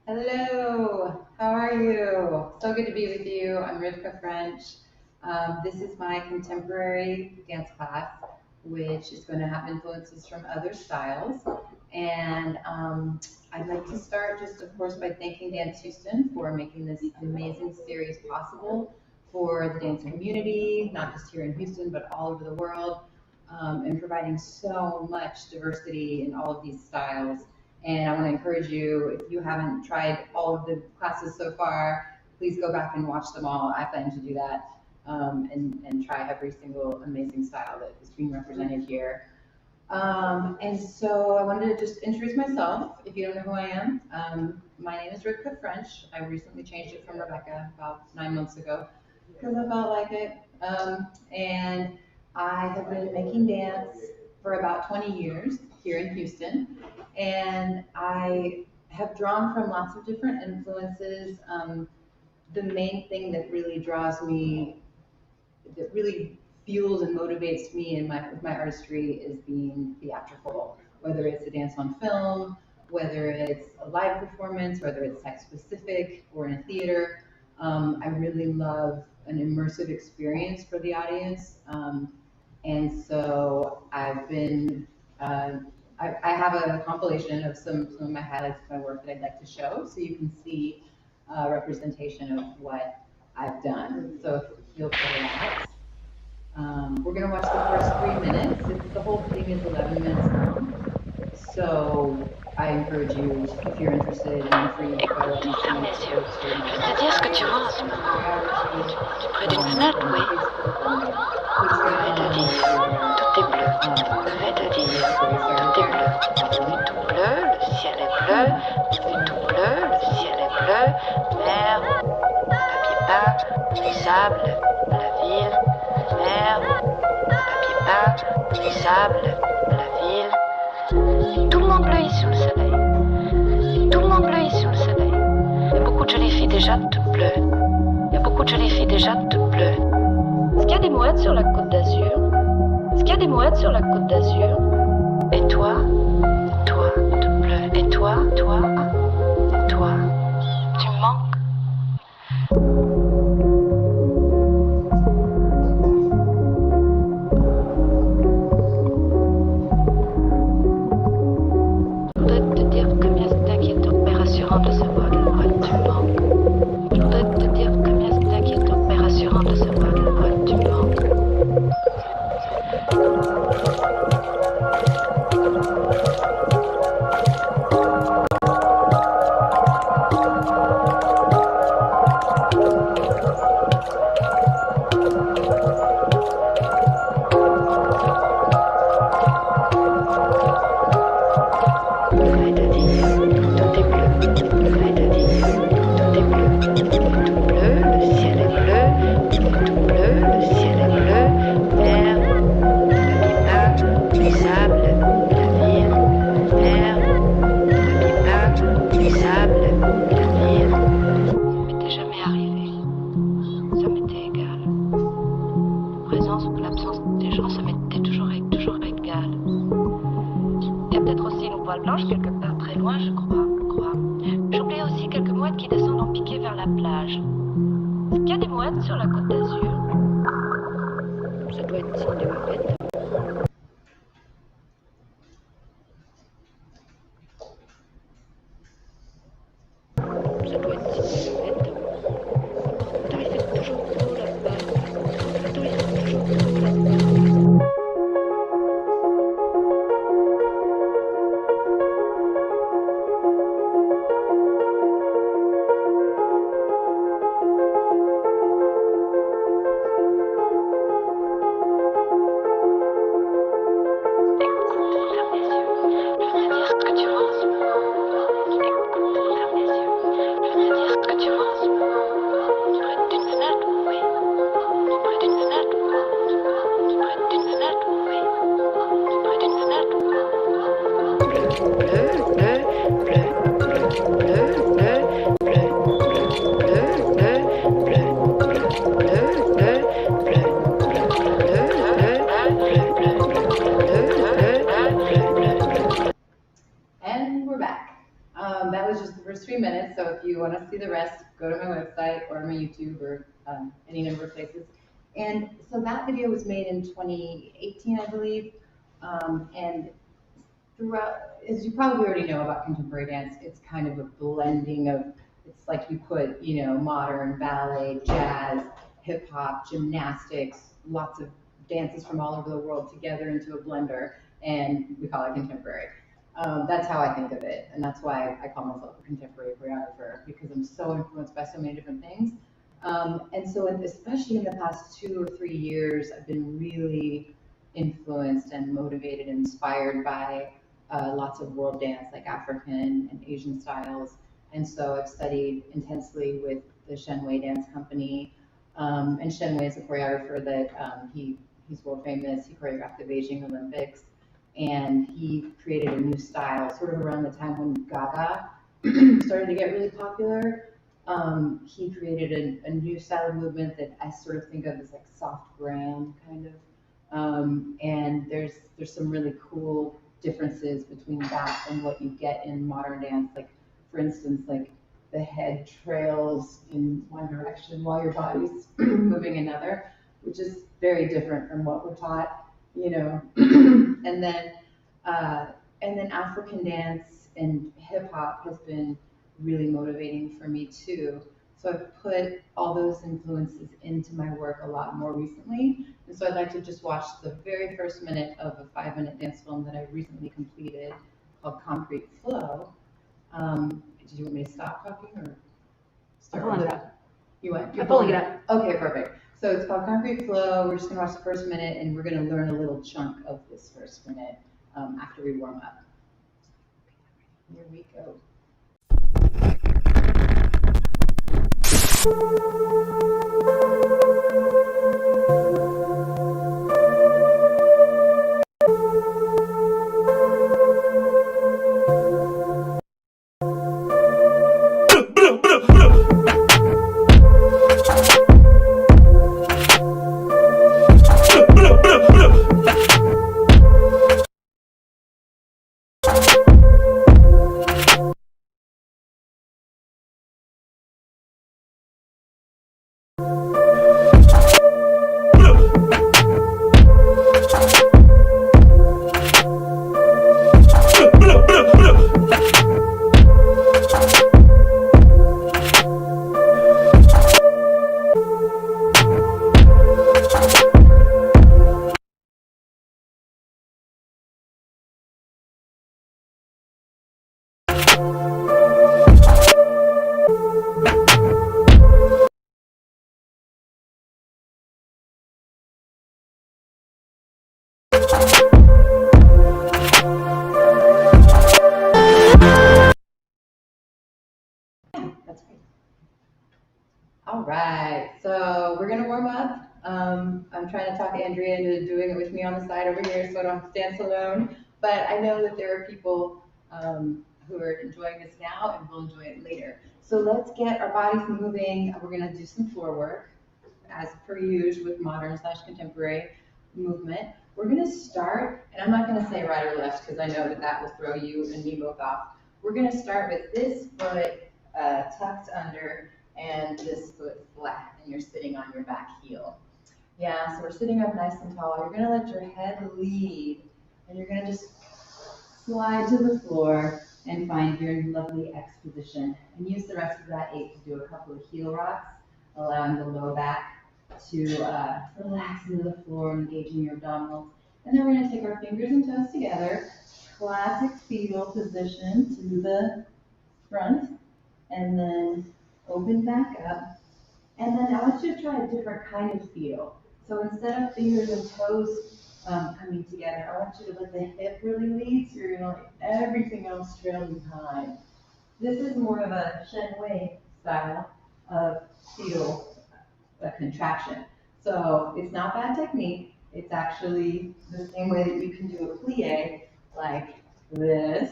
Hello, how are you? So good to be with you. I'm Rivkah French. This is my contemporary dance class, which is going to have influences from other styles. And I'd like to start just, of course, by thanking Dance Houston for making this amazing series possible for the dance community, not just here in Houston, but all over the world, and providing so much diversity in all of these styles. And I want to encourage you, if you haven't tried all of the classes so far, please go back and watch them all. I plan to do that and try every single amazing style that is being represented here. And so I wanted to just introduce myself, if you don't know who I am. My name is Rivkah French. I recently changed it from Rebecca about 9 months ago because I felt like it. And I have been making dance for about 20 years here in Houston. And I have drawn from lots of different influences. The main thing that really draws me, that really fuels and motivates me in my artistry is being theatrical, whether it's a dance on film, whether it's a live performance, whether it's site specific or in a theater. I really love an immersive experience for the audience. And so I've been, I have a compilation of some of my highlights of my work that I'd like to show so you can see a representation of what I've done. So if you'll play that. We're going to watch the first 3 minutes. The whole thing is 11 minutes long. So I encourage you, if you're interested, and free to go and see Ferme les yeux. Je vais te dire ce que tu vois en ce moment. Tu es près d'une fenêtre, oui. Je vais te dire, tout est bleu. Je vais te dire, tout est bleu. Il fait tout bleu, le ciel est bleu. Il fait tout bleu, le ciel est bleu. Mer, papier peint, du sable, la ville. Mer, papier peint, du sable, la ville. Et tout le monde bleuit sous le soleil. Et tout le monde bleuit sous le soleil. Il y a beaucoup de jolies filles déjà toutes bleues. Il y a beaucoup de jolies filles déjà toutes bleues. Est-ce qu'il y a des mouettes sur la côte d'Azur? Est-ce qu'il y a des mouettes sur la côte d'Azur? Et toi, toute bleue. Et toi, tu me manques. Je voudrais te dire combien c'est inquiétant, mais rassurant de savoir que tu me manques. Je voudrais te dire combien c'est inquiétant, mais rassurant de savoir que tu me manques. Tu That was just the first 3 minutes, so if you want to see the rest, go to my website or my YouTube or any number of places. And so that video was made in 2018, I believe. And throughout, as you probably already know about contemporary dance, it's kind of a blending of, it's like you put, modern, ballet, jazz, hip hop, gymnastics, lots of dances from all over the world together into a blender, and we call it contemporary. That's how I think of it, and that's why I call myself a contemporary choreographer, because I'm so influenced by so many different things. And so, especially in the past 2 or 3 years, I've been really influenced and motivated and inspired by lots of world dance, like African and Asian styles. And so I've studied intensely with the Shenwei Dance Company. And Shenwei is a choreographer that he's world famous. He choreographed the Beijing Olympics. And he created a new style sort of around the time when Gaga started to get really popular. He created a new style of movement that I sort of think of as like soft gram kind of. And there's some really cool differences between that and what you get in modern dance. Like, for instance, like the head trails in one direction while your body's moving another, which is very different from what we're taught, and then African dance and hip hop has been really motivating for me too. So I've put all those influences into my work a lot more recently. And so I'd like to just watch the very first minute of a 5-minute dance film that I recently completed called Concrete Flow. Did you want me to stop talking or start? I'm pulling it up. You what? I'm pulling it up. Okay, perfect. So it's called Concrete Flow. We're just gonna watch the first minute and we're gonna learn a little chunk of this first minute after we warm up. Here we go. That's great. All right, so we're gonna warm up. I'm trying to talk Andrea into doing it with me on the side over here so I don't have to dance alone. But I know that there are people who are enjoying this now and will enjoy it later. So let's get our bodies moving. We're gonna do some floor work as per usual with modern/contemporary movement. We're gonna start, and I'm not gonna say right or left because I know that will throw you and me both off. We're gonna start with this foot tucked under and this foot flat, and you're sitting on your back heel. Yeah, so we're sitting up nice and tall. You're gonna let your head lead, and you're gonna just slide to the floor and find your lovely X position. And use the rest of that 8 to do a couple of heel rocks, allowing the low back to relax into the floor, engaging your abdominals. And then we're gonna take our fingers and toes together, classic fetal position to the front, and then open back up. And then I want you to try a different kind of fetal. So instead of fingers and toes coming together, I want you to let the hip really lead, so you're gonna let everything else trail behind. This is more of a Shenwei style of fetal contraction. So it's not bad technique. It's actually the same way that you can do a plie, like this,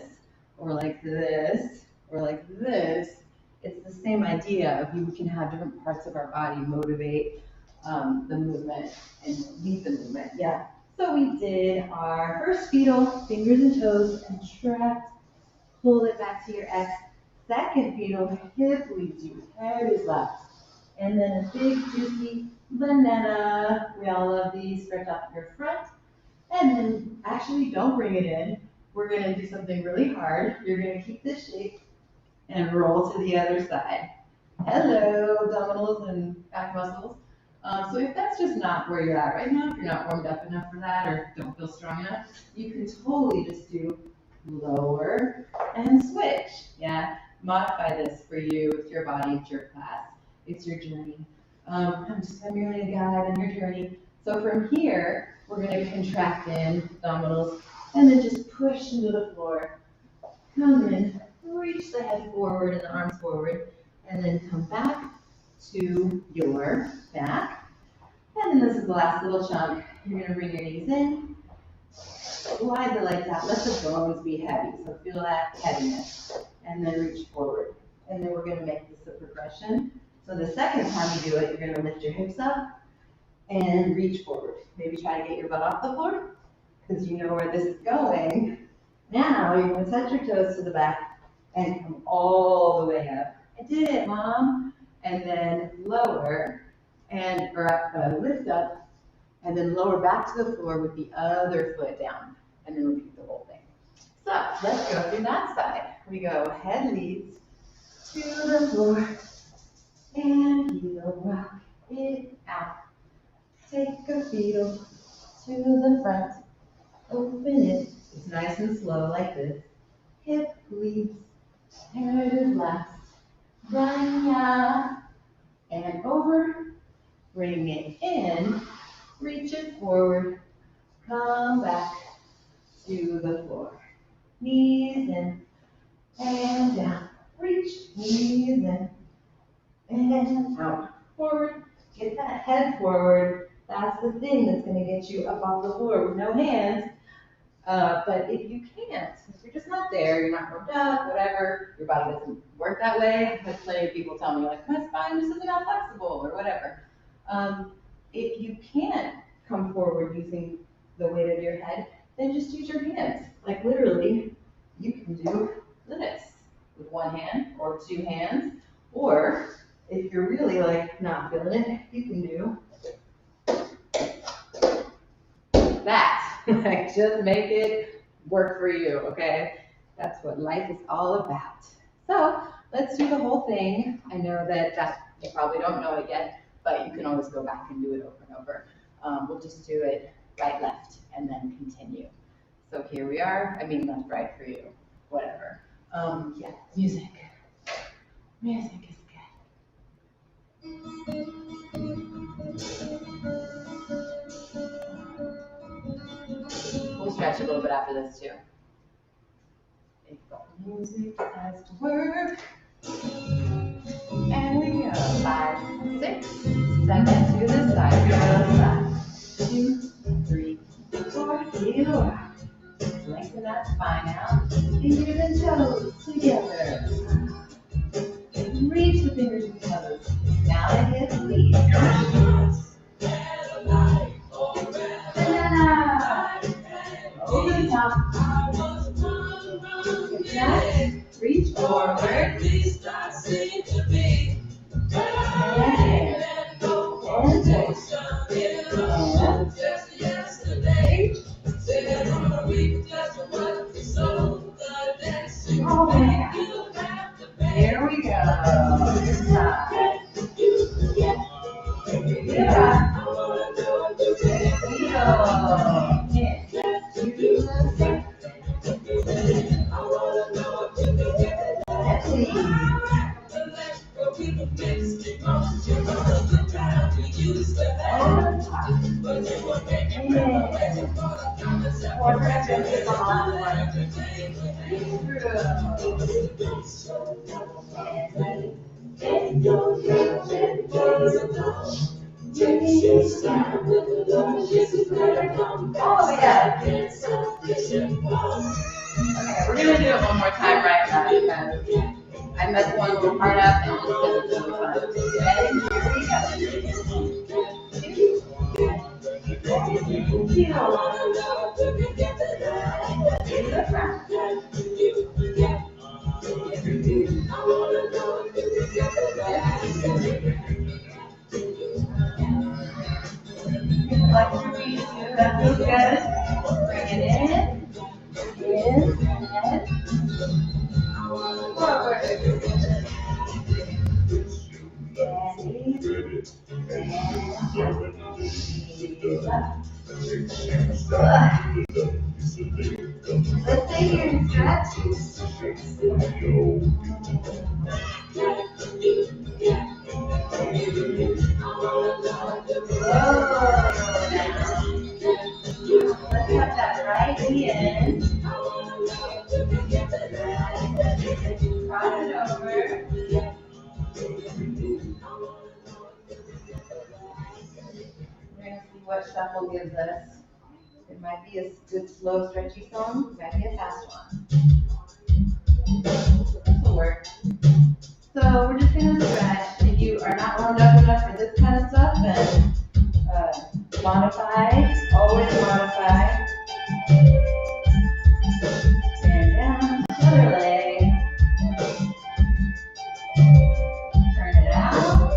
or like this, or like this. It's the same idea of we can have different parts of our body motivate the movement and lead the movement. Yeah. So we did our first fetal, fingers and toes, contract, pull it back to your X, Second fetal, hip leads you, head is left. And then a big juicy banana. We all love these. Stretch out your front. And then actually don't bring it in. We're gonna do something really hard. You're gonna keep this shape and roll to the other side. Hello, abdominals and back muscles. So if that's just not where you're at right now, if you're not warmed up enough for that or don't feel strong enough, you can totally just do lower and switch. Yeah, modify this for you. It's your body, it's your class, it's your journey. I'm merely a guide on your journey. So from here, we're going to contract in abdominals and then just push into the floor. Come in, reach the head forward and the arms forward, and then come back to your back. And then this is the last little chunk. You're going to bring your knees in, slide the legs out, let the bones be heavy. So feel that heaviness. And then reach forward. And then we're going to make this a progression. So the second time you do it, you're going to lift your hips up and reach forward. Maybe try to get your butt off the floor because you know where this is going. Now you're going to touch your toes to the back and come all the way up. I did it, Mom. And then lower and lift up and then lower back to the floor with the other foot down. And then repeat the whole thing. So let's go through that side. We go head leads to the floor and heel rock it out. Take a fetal to the front. Open it. It's nice and slow like this. Hip leads. Head is last. Raya. And over. Bring it in. Reach it forward. Come back to the floor. Knees in and down. Reach. Knees in and out. Forward. Get that head forward. That's the thing that's going to get you up off the floor with no hands. But if you can't, if you're just not there, you're not warmed up, whatever, your body doesn't work that way. I've had plenty of people tell me, like, my spine just isn't that flexible or whatever. If you can't come forward using the weight of your head, then just use your hands. Like literally, you can do this with one hand or two hands, or if you're really like not feeling it, you can do that. Like just make it work for you, okay? That's what life is all about. So let's do the whole thing. I know that you probably don't know it yet, but you can always go back and do it over and over. We'll just do it right, left, and then continue. So here we are. I mean left, right for you, whatever. Yeah, music. Music is good. We'll stretch a little bit after this too. If the music has to work. And we go. 5, 6, 7 to the side. Go side. 2, 3, 4. Heel rock. Lengthen that spine out. Fingers and toes together. Reach the fingers and toes. Now the hips lead. Banana. Over the top. Next, reach forward. And twist. Here we go. This side. Yeah. Oh, yeah. Okay, we're going to do it one more time right now because I messed one little part up and just because it's really fun. And here we go. Flex your feet too, that feels good. Bring it in, and forward. Let's stay here and stretch. Let's have that right knee in. Cross it over. We're going to see what shuffle gives us. It might be a good, slow, stretchy song. It might be a fast one. This will work. So we're just going to stretch. If you are not warmed up enough for this kind of stuff, then modify. Always modify. Stand down. Other leg. Turn it out.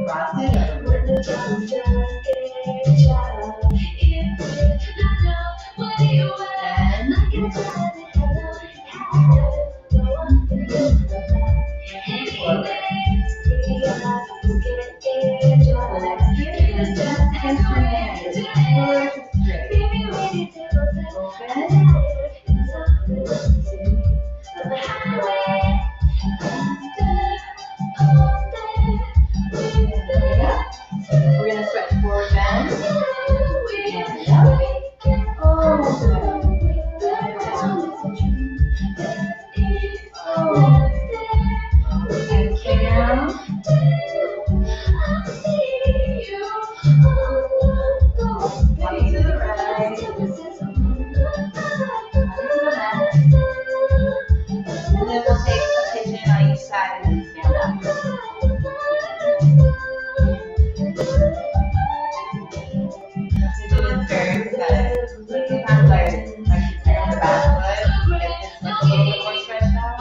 Cross it over. We're going to stretch forward bend. And up. Oh, and down. One to the right. To the left. And then we'll take a pigeon on each side and then stand up. So this very good. Sometimes I keep on the back foot. If it's like a little bit more stretched out.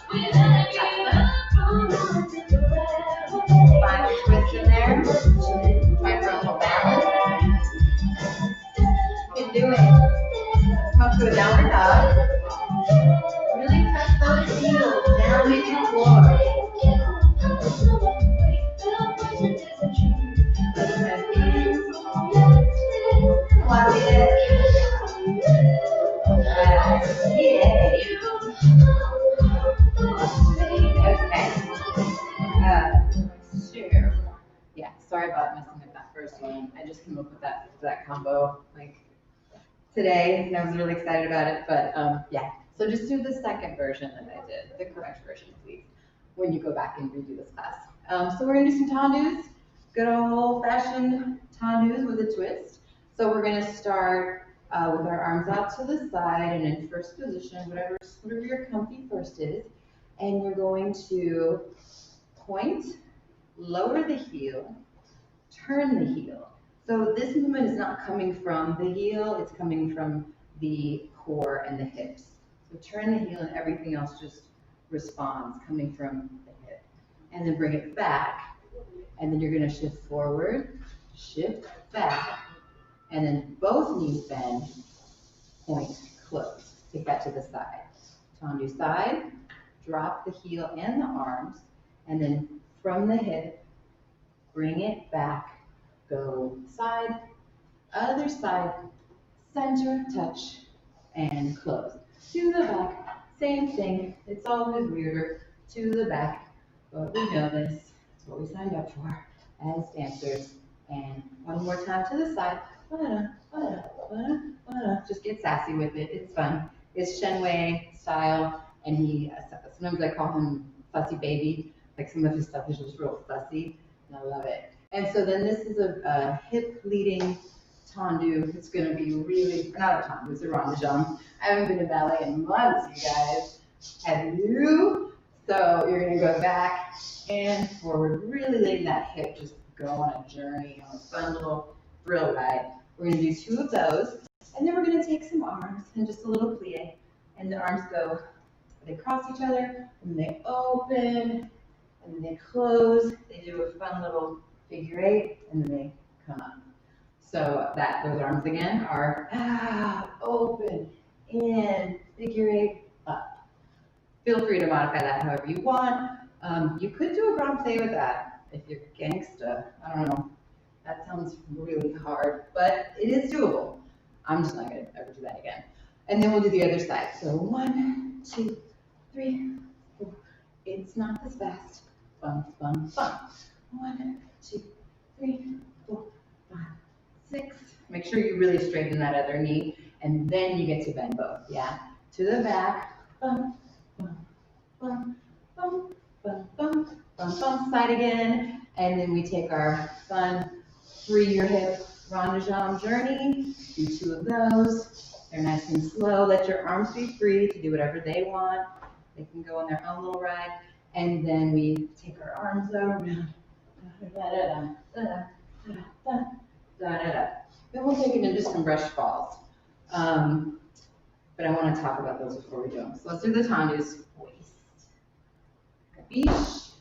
Bring it around. Find a twist in there. Try for a little balance. You can do it. Come to a downward dog. Really press those heels down into the floor. Love it. Yay. Okay. Sure. Yeah, sorry about messing up that first one. I just came up with that combo like today, and I was really excited about it. But yeah, so just do the second version that I did, the correct version, please, when you go back and redo this class. So we're gonna do some tendus, good old-fashioned tendus with a twist. So we're gonna start with our arms out to the side and in first position, whatever your comfy first is, and you're going to point, lower the heel, turn the heel. So this movement is not coming from the heel, it's coming from the core and the hips. So turn the heel and everything else just responds, coming from the hip. And then bring it back, and then you're gonna shift forward, shift back, and then both knees bend, point, close. Take that to the side. Tendu side, drop the heel and the arms, and then from the hip, bring it back, go side, other side, center, touch, and close. To the back, same thing. It's always weirder. To the back, but we know this. It's what we signed up for as dancers. And one more time to the side. Just get sassy with it. It's fun. It's Shen Wei style, and sometimes I call him Fussy Baby. Like some of his stuff is just real fussy, and I love it. And so then this is a hip leading tendu. It's going to be really, not a tendu, it's a rondejump. I haven't been in ballet in months, you guys. Have you? So you're gonna go back and forward, really letting that hip just go on a journey, on a fun little thrill ride. We're gonna do 2 of those, and then we're gonna take some arms and just a little plie, and the arms go, they cross each other, and they open, and then they close. They do a fun little figure 8, and then they come up. So those arms again are open, in, figure 8, up. Feel free to modify that however you want. You could do a grand plie with that if you're gangsta. I don't know. That sounds really hard, but it is doable. I'm just not gonna ever do that again. And then we'll do the other side. So 1, 2, 3, 4. It's not this fast. Bum, bum, bum. 1, 2, 3, 4, 5, 6. Make sure you really straighten that other knee, and then you get to bend both. Yeah, to the back. Bum, bum, bum, bum, bum, bum, bum, bum. Side again, and then we take our fun free your hip rond de jambe journey. Do 2 of those. They're nice and slow. Let your arms be free to do whatever they want. They can go on their own little ride. And then we take our arms around. Then we'll take it into some brush falls. But I want to talk about those before we do them. So let's do the tendus. Waist. Capiche?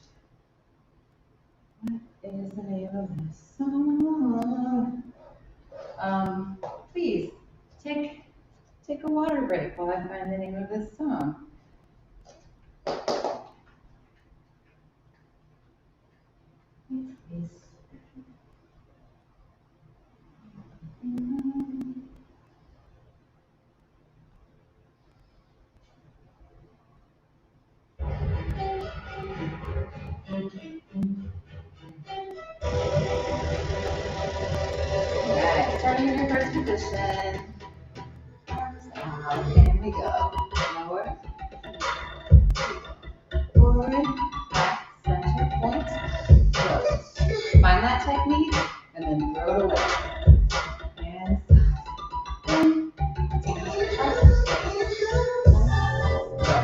What is the name of this song? Please take a water break while I find the name of this song. Please. Alright, starting in your first position. Arms out, and we go. Lower, forward, back, center, point, close. Find that technique, and then throw it away. And in, up, go.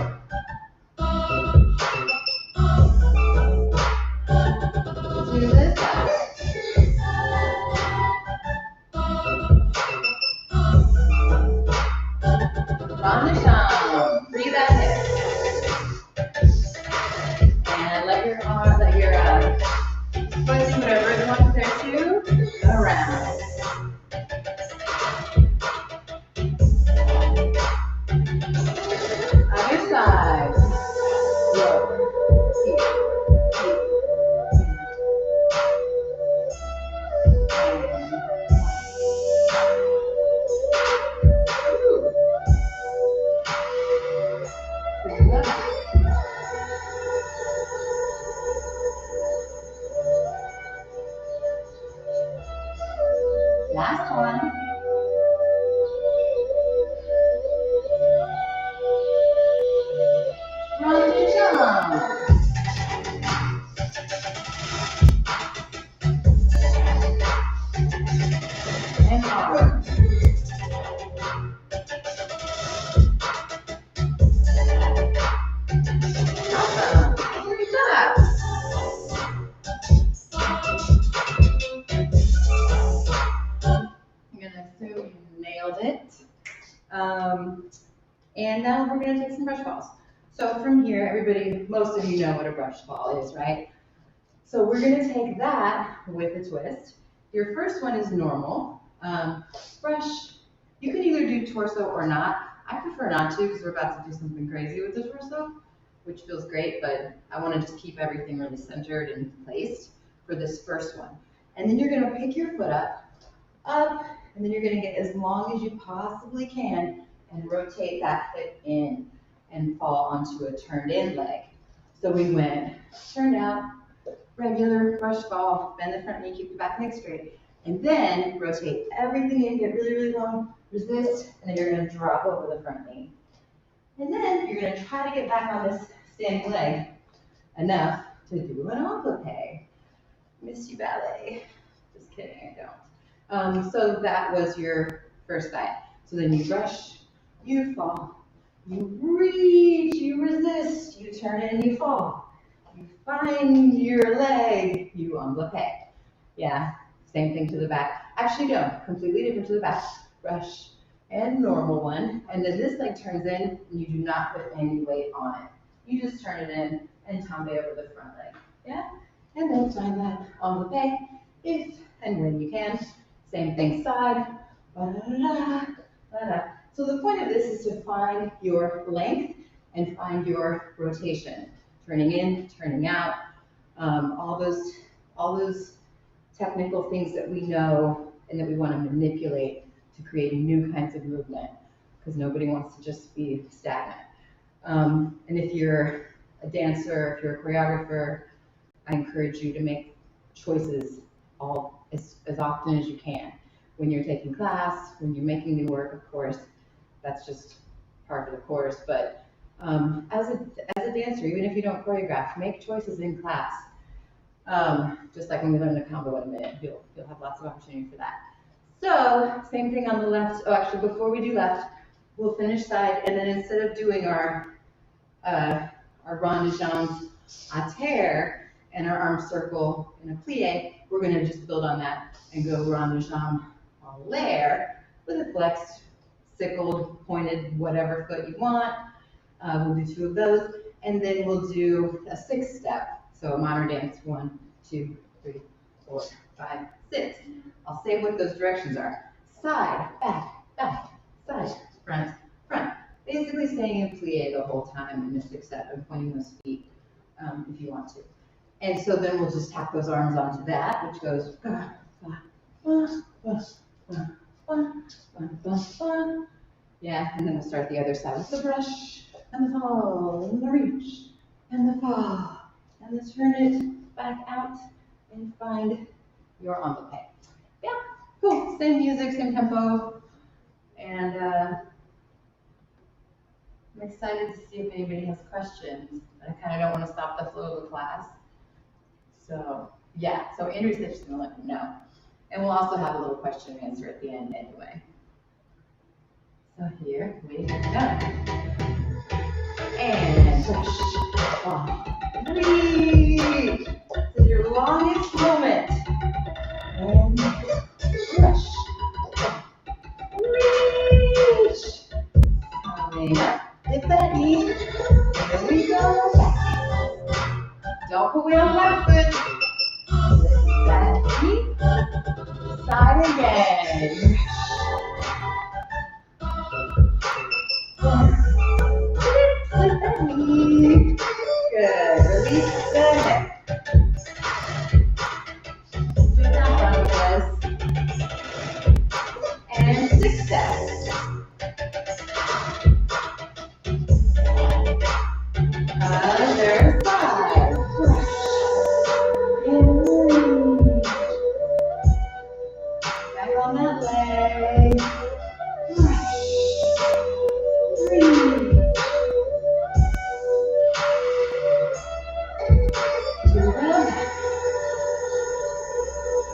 Do this side. Rond de jambe. Free that hip. And let your foot do whatever it wants there too. Around. Other side. Low. Here. Last one. Rond de jambe. And arms. Awesome. Good job. I'm going to assume you nailed it. And now we're going to take some brush balls. So from here, everybody, most of you know what a brush ball is, right? So we're going to take that with a twist. Your first one is normal. Brush, you can either do torso or not. I prefer not to because we're about to do something crazy with the torso, which feels great, but I want to just keep everything really centered and placed for this first one. And then you're going to pick your foot up, and then you're going to get as long as you possibly can and rotate that hip in and fall onto a turned in leg. So we went turned out, regular brush ball, bend the front knee, keep the back leg straight, and then rotate everything in, get really, really long, resist, and then you're going to drop over the front knee. And then you're going to try to get back on this standing leg enough to do an envelope. Miss you, ballet. Just kidding, I don't. So that was your first side. So then you brush, you fall, You reach, you resist, you turn and you fall. You find your leg, you envelope. Yeah, same thing to the back. Actually, no, completely different to the back. Brush and normal one. And then this leg turns in and you do not put any weight on it. You just turn it in and tombe over the front leg. Yeah? And then find that envelope if and when you can. Same thing side. Ba-da-da-da, ba-da. So the point of this is to find your length and find your rotation. Turning in, turning out, all those technical things that we know and that we want to manipulate to create new kinds of movement, because nobody wants to just be stagnant. And if you're a dancer, if you're a choreographer, I encourage you to make choices as often as you can. When you're taking class, when you're making new work, of course, that's just part of the course. But as a dancer, even if you don't choreograph, make choices in class. Just like when we learn the combo in a minute, you'll have lots of opportunity for that. So same thing on the left. Oh, actually, before we do left, we'll finish side, and then instead of doing our rond de jambes à terre and our arm circle in a plie, we're going to just build on that and go rond de jambes en l'air with a flexed, sickled, pointed, whatever foot you want. We'll do 2 of those, and then we'll do a 6 step. So modern dance, 1, 2, 3, 4, 5, 6. I'll say what those directions are. Side, back, back, side, front, front. Basically staying in plie the whole time in the 6 step and pointing those feet if you want to. And so then we'll just tap those arms onto that, which goes yeah, and then we'll start the other side with the brush and the fall and the reach and the fall and then turn it back out and find your envelope. Yeah, cool. Same music, same tempo, and I'm excited to see if anybody has questions. I kind of don't want to stop the flow of the class. So yeah, so Andrew's just gonna let me know. And we'll also have a little question and answer at the end anyway. So here we go. And brush, off, reach. This is your longest moment. And brush, off, reach. Coming up, lift that knee. Here we go, back. Don't put weight on the left foot. Lift that knee. Side again. Lift that knee. Good. Release the hip. Do that one with us. And 6 steps. Other side. Brush. And reach. Back on that leg. Brush. Reach. To the back.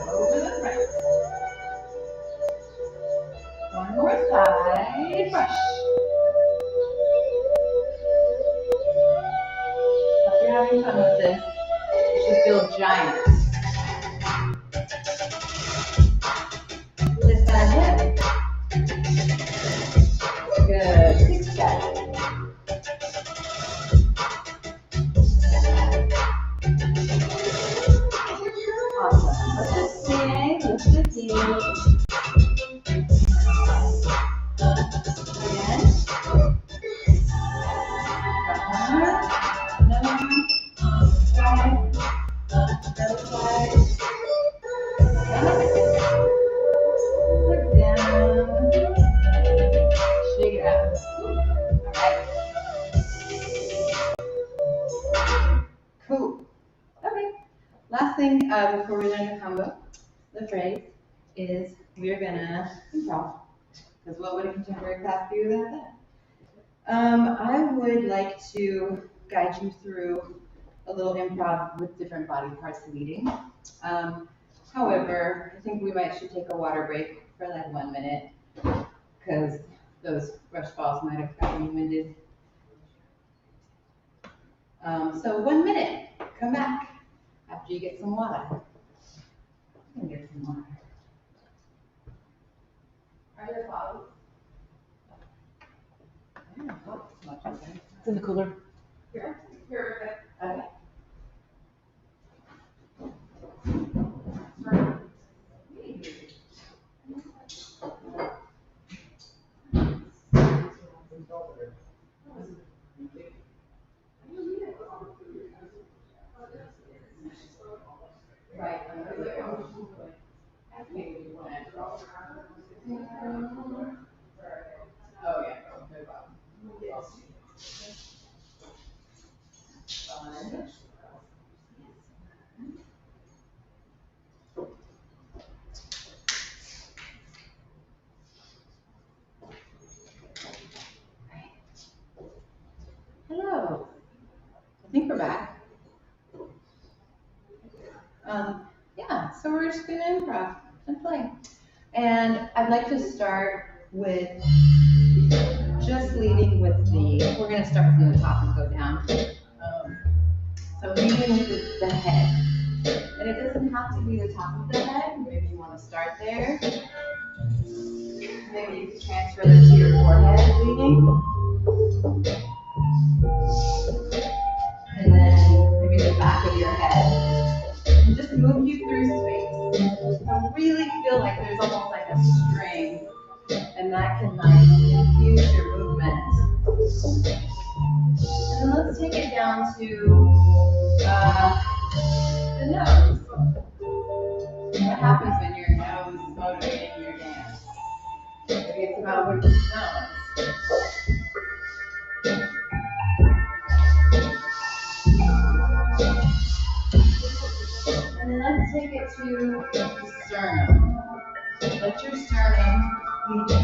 Over the front. One more side. Brush. Hope you're having fun with this. You should feel giant. Lift that hip. Good. 6 steps. Awesome. Let's just stay. Lift the heels. Again. Another one. Side. Other side. Look down. Shake it out. All right. Cool. Okay. Last thing before we learn the combo, the phrase is we're gonna improv. Because what would a contemporary class be without that? I would like to guide you through a little improv with different body parts leading. However, I think we should take a water break for like 1 minute because those brush balls might have gotten you winded. So 1 minute, come back after you get some water. I'm gonna get some water. Are there bottles? Yeah, bottles, much of them. It's in the cooler. Here, okay. Right. Oh, yeah, no problem. Hello. I think we're back. Yeah, so we're just gonna improv and play. And I'd like to start with just leading with we're gonna start from the top and go down. So leading with the head. And it doesn't have to be the top of the head. Maybe you want to start there. Maybe you can transfer that to your forehead leading. And then maybe the back of your head. And just move you through space. So really feel like there's almost like a string. And that can like infuse your movement. And then let's take it down to the nose. What happens when your nose is motivating your dance? Maybe it's about which nose. And then let's take it to the sternum. Let your sternum lead you.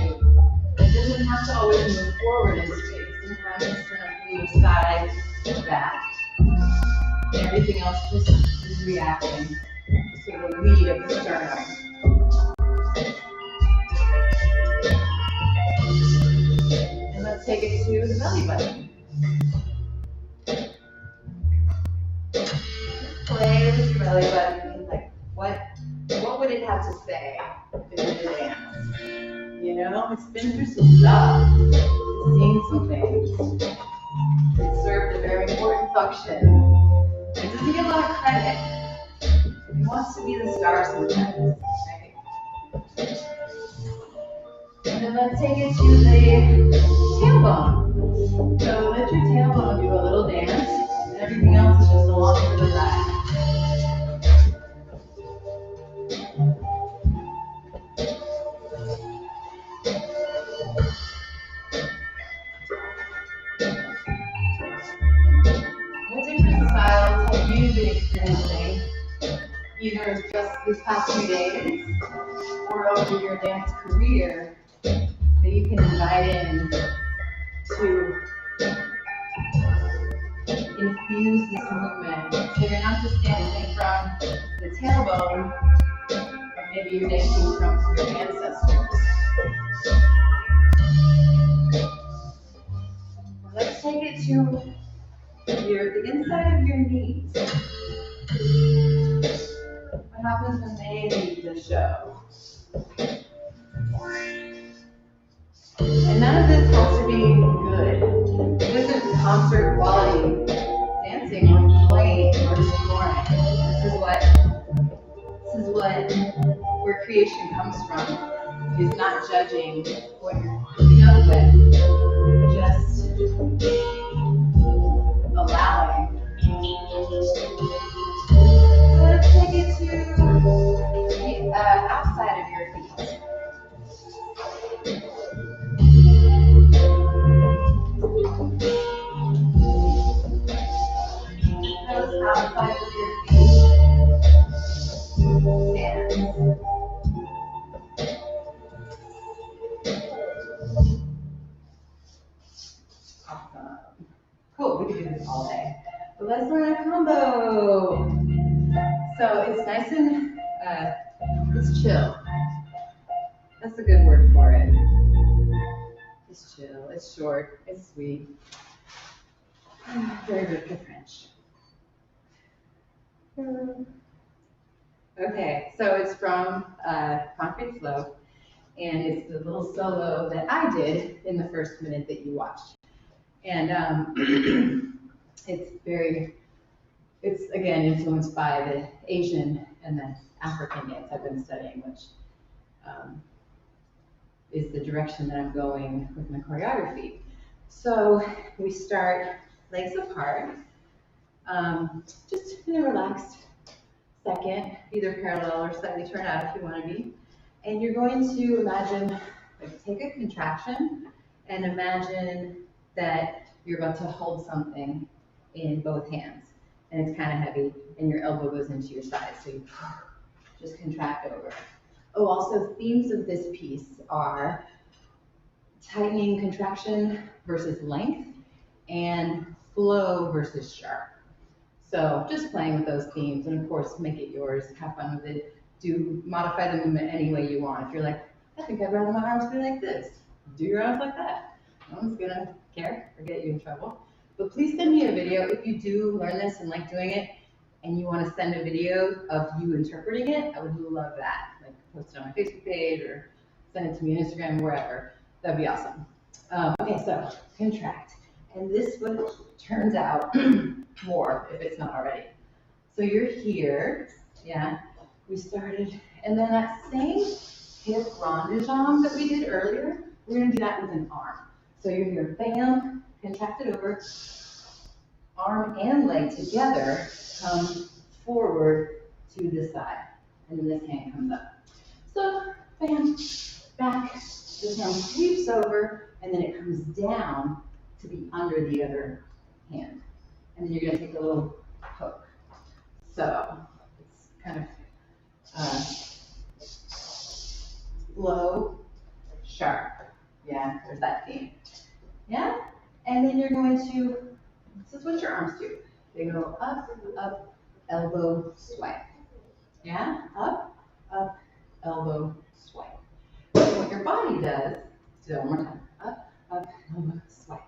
It doesn't have to always move forward in space. Sometimes the sternum can move side to back. And everything else just is reacting to the lead of the sternum. And let's take it to the belly button. Play with your belly button. Like, what would it have to say if it did a dance? You know, it's been through some stuff. It's seen some things. It served a very important function. It doesn't get a lot of credit. It wants to be the star sometimes, right? And then let's take it to the tailbone. So let your tailbone do a little dance, and everything else is just along for the ride. What different styles have you been experiencing, either just this past few days or over your dance career, that you can invite in to infuse this movement? So you're not just dancing from the tailbone, but maybe you're dancing from your ancestors. Let's take it to the inside of your knees. What happens when they lead the show? And none of this has to be good. This isn't concert quality dancing or playing or scoring. This is what where creation comes from. Is not judging what you're coming up with, just allowing. So let's take it to the outside of your feet. Toes outside of your feet. Stand. Awesome. Cool, we can do this all day. But let's learn a combo. So it's nice and it's chill. That's a good word for it. It's chill, it's short, it's sweet. Very Rivkah French. Okay, so it's from Concrete Flow, and it's the little solo that I did in the first minute that you watched. And it's again influenced by the Asian and the African dance I've been studying, which is the direction that I'm going with my choreography. So we start legs apart, just in a relaxed second, either parallel or slightly turn out if you want to be. And you're going to imagine, like, take a contraction and imagine that you're about to hold something in both hands. And it's kind of heavy, and your elbow goes into your side, so you just contract over. Oh, also themes of this piece are tightening contraction versus length, and flow versus sharp. So just playing with those themes, and of course, make it yours, have fun with it. Modify the movement any way you want. If you're like, I think I'd rather my arms be like this, do your arms like that. No one's gonna care or get you in trouble. But please send me a video if you do learn this and like doing it, and you want to send a video of you interpreting it. I would love that. Like, post it on my Facebook page or send it to me on Instagram, wherever. That'd be awesome. Okay, so contract. And this one turns out more if it's not already. So you're here, yeah, we started, and then that same hip rondejambe that we did earlier, we're gonna do that with an arm. So you're here, bam, contracted over, arm and leg together, come forward to the side, and then this hand comes up. So, bam, back, this hand sweeps over, and then it comes down to be under the other hand. And then you're gonna take a little hook. So, it's kind of low, sharp. Yeah, there's that theme. Yeah? And then you're going to, this is what your arms do. They go up, up, elbow, swipe. Yeah? Up, up, elbow, swipe. So what your body does, do that one more time. Up, up, elbow, swipe.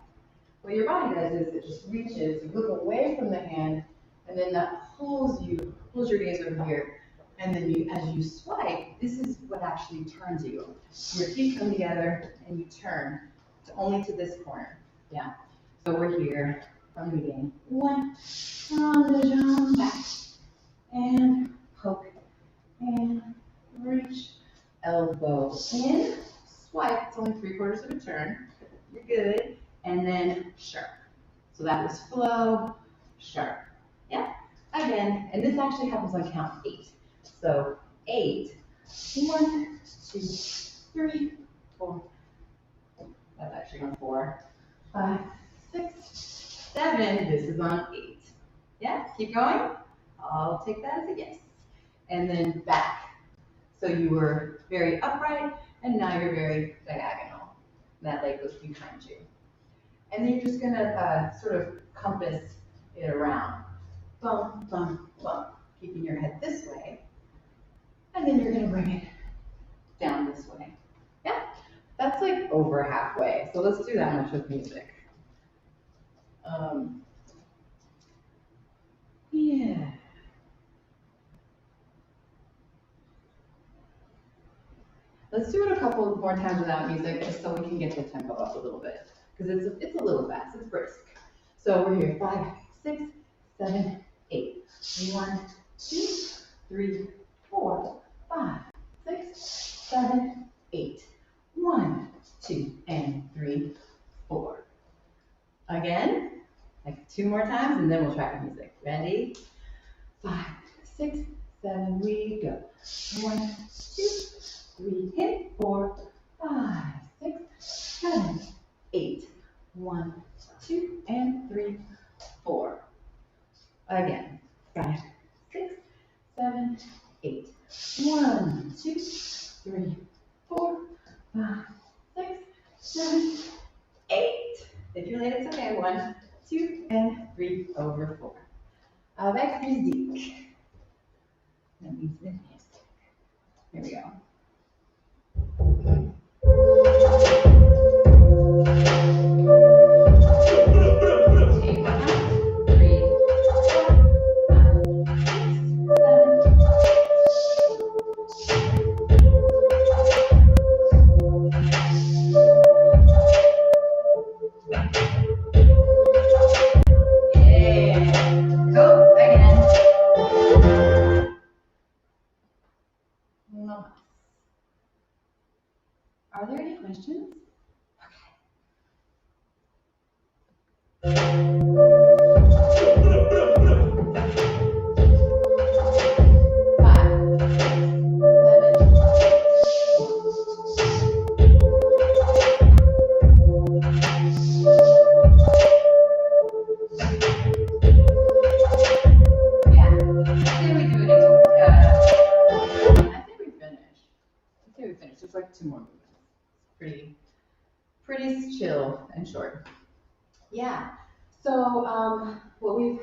What your body does is it just reaches, you look away from the hand, and then that pulls your gaze over here. And then as you swipe, this is what actually turns you. Your feet come together and you turn only to this corner. Yeah. So we're here from the beginning. One, on the jump, back, and poke, and reach, elbow in, swipe. It's only 3/4 of a turn. You're good. And then sharp. So that was flow, sharp. Yeah. Again, and this actually happens on count 8. So 8, 1, 2, 3, 4. That's actually on 4, 5, 6, 7. This is on 8. Yeah, keep going. I'll take that as a yes. And then back. So you were very upright, and now you're very diagonal. That leg goes behind you. And then you're just gonna sort of compass it around. Bump, bump, bump. Keeping your head this way. And then you're gonna bring it down this way. Yeah, that's like over halfway. So let's do that much with music. Yeah. Let's do it a couple more times without music, just so we can get the tempo up a little bit. Because it's a little fast, it's brisk. So we're here, 5, 6, 7, 8. 1, 2, 3, 4, 5, 6, 7, 8. 1, 2, and 3, 4. Again, like 2 more times, and then we'll try the music. Ready? 5, 6, 7, we go. 1, 2, 3, hit, 4, 5, 6, 7, 8. 1, 2, and 3, 4. Again. 5, 6, 7, 8. 1, 2, 3, 4, 5, 6, 7, 8. If you're late, it's okay. 1, 2, and 3 over 4. Avec musique. That means the music. Here we go. Uno más. Are there any questions? Just like 2 more movements. Pretty chill and short. Yeah. So what we've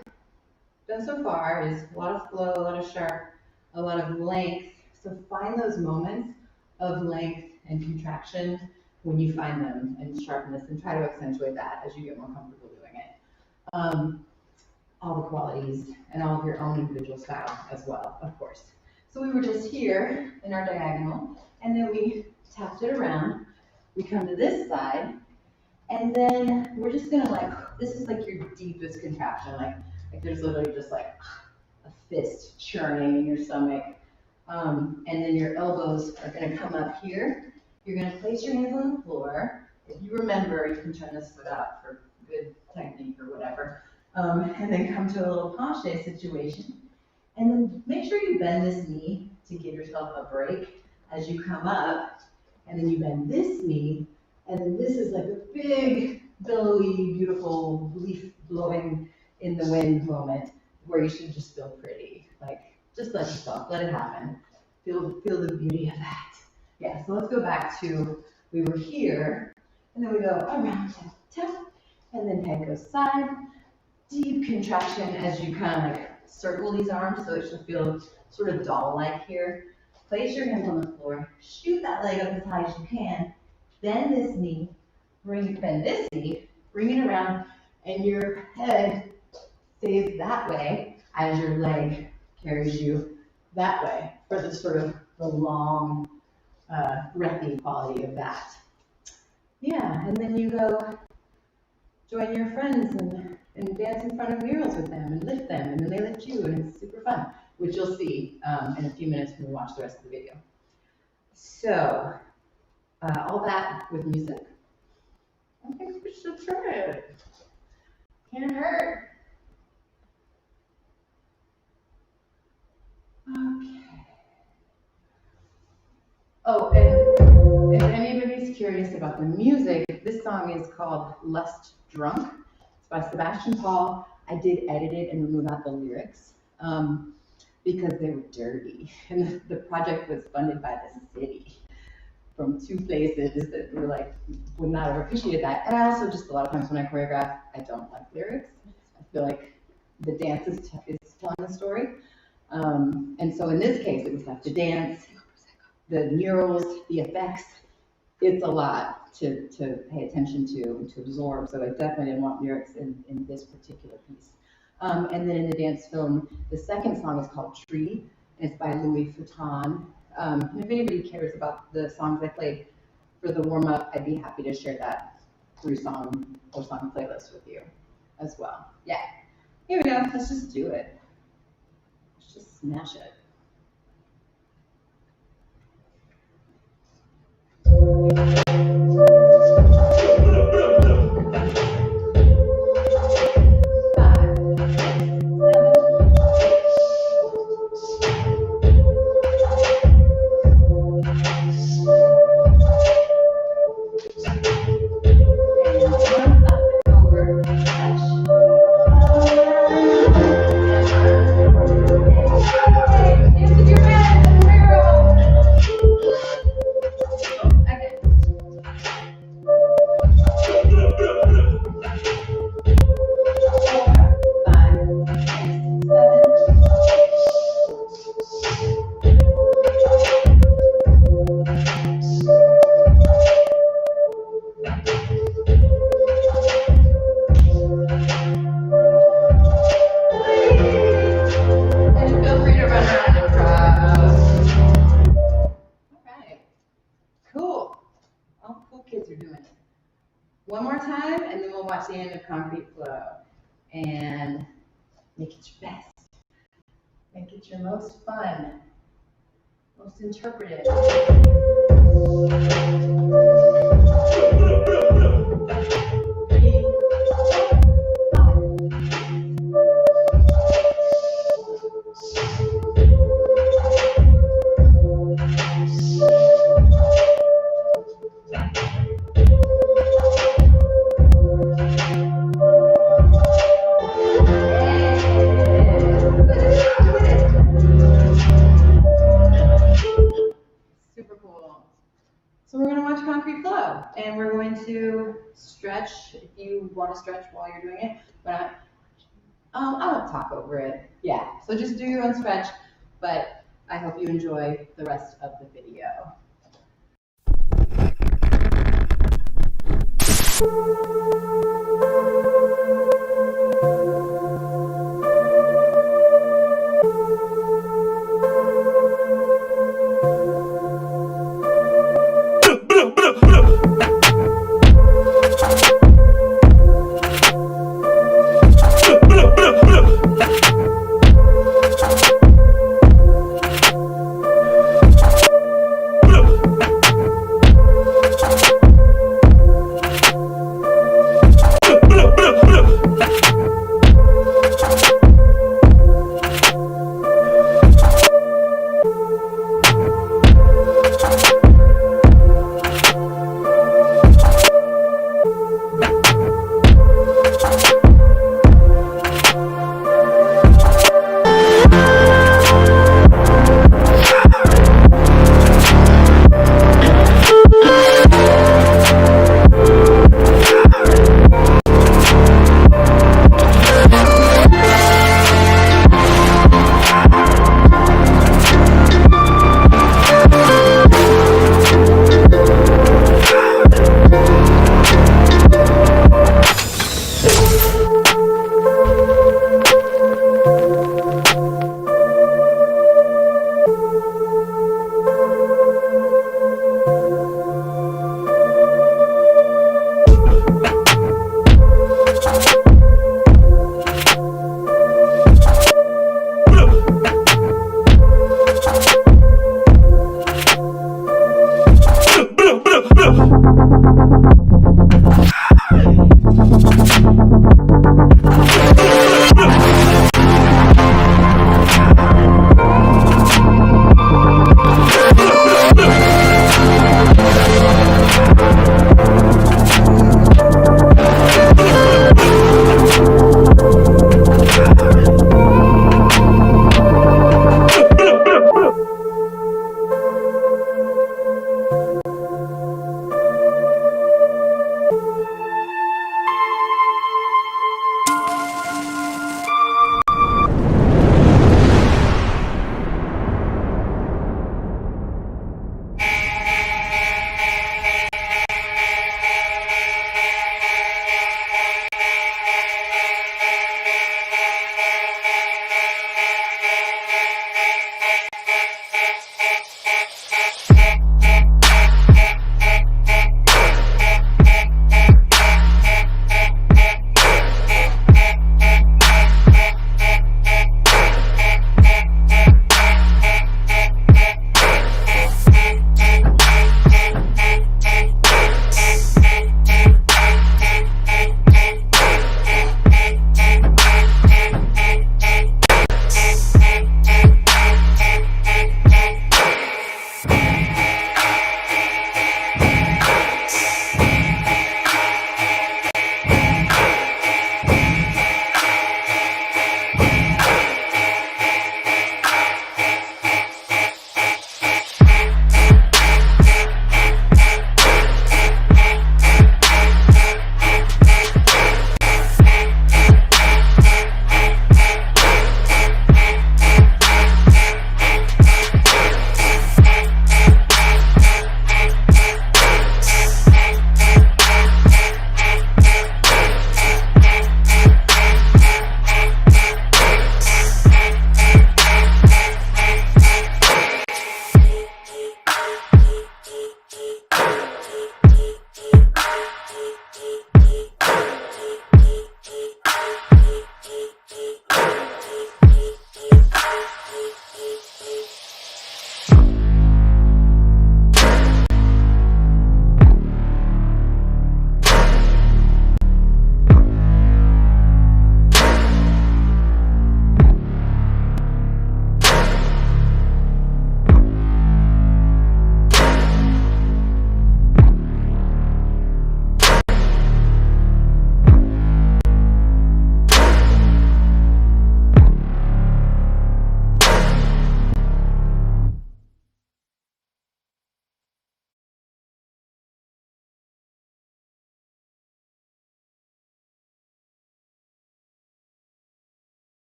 done so far is a lot of flow, a lot of sharp, a lot of length. So find those moments of length and contraction when you find them, and sharpness, and try to accentuate that as you get more comfortable doing it. All the qualities and all of your own individual style as well, of course. So we were just here in our diagonal, and then we tapped it around. We come to this side, and then we're just gonna this is like your deepest contraction, like there's literally just like a fist churning in your stomach. And then your elbows are gonna come up here. You're gonna place your hands on the floor. If you remember, you can turn this foot out for good technique or whatever. And then come to a little penché situation. And then make sure you bend this knee to give yourself a break as you come up. And then you bend this knee, and then this is like a big, billowy, beautiful leaf blowing in the wind moment where you should just feel pretty. Like, just let yourself, let it happen. Feel the beauty of that. Yeah, so let's go back to, we were here, and then we go around, tap, tap, and then head goes side, deep contraction as you kind of like circle these arms so it should feel sort of doll-like here. Place your hands on the floor, shoot that leg up as high as you can, bend this knee, bend this knee, bring it around, and your head stays that way as your leg carries you that way for the sort of the long, breathy quality of that. Yeah, and then you go join your friends and dance in front of murals with them and lift them, and then they lift you, and it's super fun, which you'll see in a few minutes when we watch the rest of the video. So, all that with music. I think we should try it. Can't hurt. Okay. Oh, and if anybody's curious about the music, this song is called Lust Drunk. It's by Sebastian Paul. I did edit it and remove out the lyrics because they were dirty. And the project was funded by the city from 2 places that were like, would not have appreciated that. And I also just, a lot of times when I choreograph, I don't like lyrics. I feel like the dance is telling the story. And so in this case, it was like the dance, the murals, the effects. It's a lot to pay attention to and to absorb. So I definitely didn't want lyrics in this particular piece. And then in the dance film, the second song is called Tree, and it's by Louis Vuitton. If anybody cares about the songs I played for the warm-up, I'd be happy to share that 3-song, 4-song playlist with you as well. Yeah, here we go, let's just do it. Let's just smash it. One more time, and then we'll watch the end of Concrete Flow. And make it your best. Make it your most fun, most most interpretive. Super cool. So we're going to watch concrete flow, and we're going to stretch if you want to stretch while you're doing it. But I won't talk over it. Yeah. So just do your own stretch. But I hope you enjoy the rest of the video.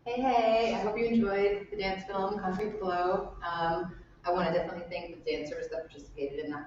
Hey, hey, I hope you enjoyed the dance film, Concrete Flow. I want to definitely thank the dancers that participated in that